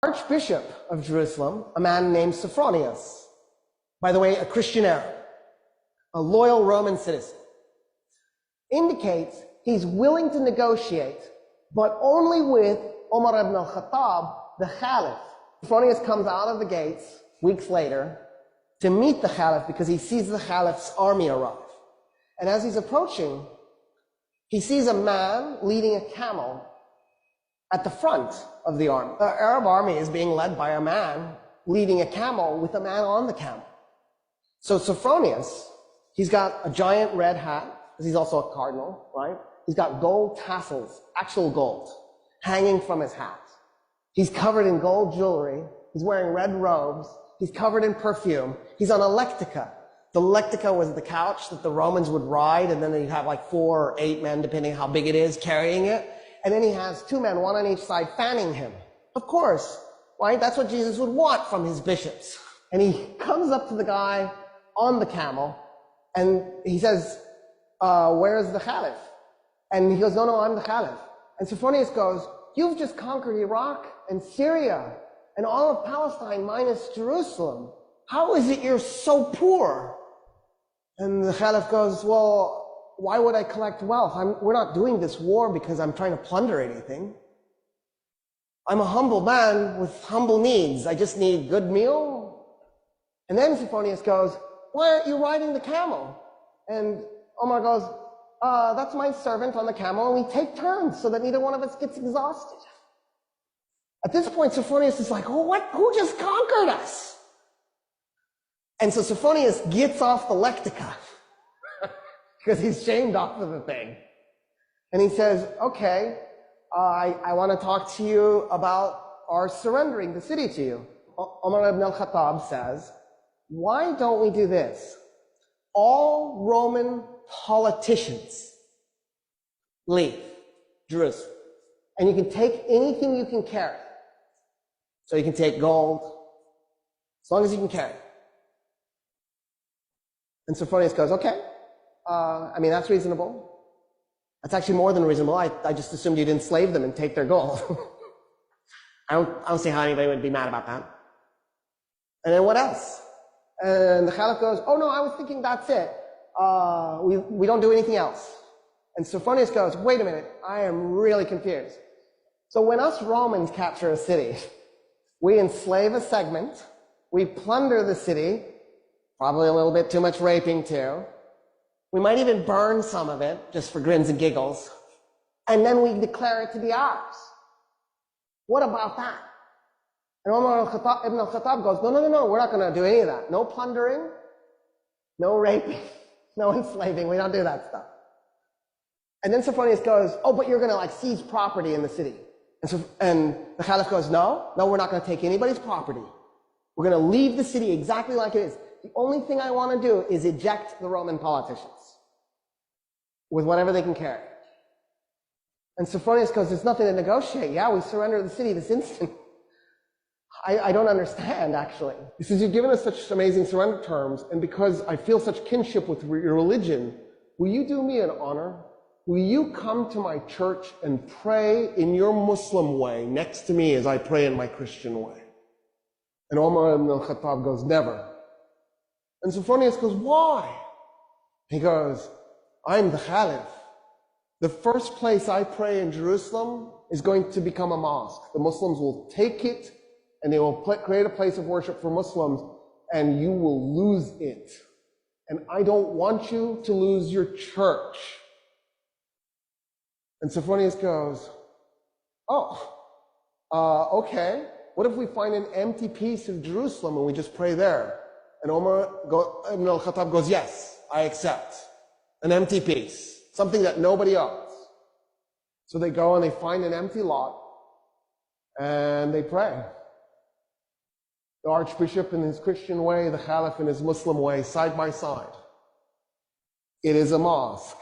Archbishop of Jerusalem, a man named Sophronius, by the way, a Christian Arab, a loyal Roman citizen, indicates he's willing to negotiate, but only with Umar ibn al-Khattab, the Caliph. Sophronius comes out of the gates weeks later to meet the Caliph because he sees the Caliph's army arrive. And as he's approaching, he sees a man leading a camel at the front of the army. The Arab army is being led by a man leading a camel with a man on the camel. So Sophronius, he's got a giant red hat, because he's also a cardinal, right? He's got gold tassels, actual gold, hanging from his hat. He's covered in gold jewelry. He's wearing red robes. He's covered in perfume. He's on a lectica. The lectica was the couch that the Romans would ride, and then they'd have like 4 or 8 men, depending how big it is, carrying it. And then he has 2 men, 1 on each side, fanning him. Of course, right? That's what Jesus would want from his bishops. And he comes up to the guy on the camel, and he says, where's the Caliph? And he goes, no, I'm the Caliph. And Sophronius goes, you've just conquered Iraq and Syria and all of Palestine minus Jerusalem. How is it you're so poor? And the Caliph goes, well, why would I collect wealth? We're not doing this war because I'm trying to plunder anything. I'm a humble man with humble needs. I just need good meal. And then Sophronius goes, why aren't you riding the camel? And Omar goes, that's my servant on the camel, and we take turns so that neither one of us gets exhausted. At this point, Sophronius is like, oh, what? Who just conquered us? And so Sophronius gets off the lectica because he's shamed off of the thing. And he says, okay, I want to talk to you about our surrendering the city to you. Umar ibn al-Khattab says, why don't we do this? All Roman politicians leave Jerusalem, and you can take anything you can carry. So you can take gold, as long as you can carry. And Sophronius goes, okay, that's reasonable. That's actually more than reasonable. I just assumed you'd enslave them and take their gold. I don't see how anybody would be mad about that. And then what else? And the Caliph goes, oh no, I was thinking that's it. We don't do anything else. And Sophronius goes, wait a minute, I am really confused. So when us Romans capture a city, we enslave a segment, we plunder the city, probably a little bit too much raping too. We might even burn some of it, just for grins and giggles. And then we declare it to be ours. What about that? And Umar ibn al-Khattab goes, no, we're not going to do any of that. No plundering, no raping, no enslaving. We don't do that stuff. And then Sophronius goes, oh, but you're going to seize property in the city. And the Caliph goes, no, we're not going to take anybody's property. We're going to leave the city exactly like it is. The only thing I want to do is eject the Roman politicians with whatever they can carry. And Sophronius goes, there's nothing to negotiate. Yeah, we surrender the city this instant. I don't understand, actually. He says, you've given us such amazing surrender terms, and because I feel such kinship with your religion, will you do me an honor? Will you come to my church and pray in your Muslim way next to me as I pray in my Christian way? And Umar ibn al-Khattab goes, never. And Sophronius goes, why? He goes, I'm the Caliph. The first place I pray in Jerusalem is going to become a mosque. The Muslims will take it, and they will create a place of worship for Muslims, and you will lose it. And I don't want you to lose your church. And Sophronius goes, okay. What if we find an empty piece of Jerusalem and we just pray there? And Umar ibn al-Khattab goes, yes, I accept. An empty piece, something that nobody owns. So they go and they find an empty lot, and they pray. The Archbishop in his Christian way, the Caliph in his Muslim way, side by side. It is a mosque.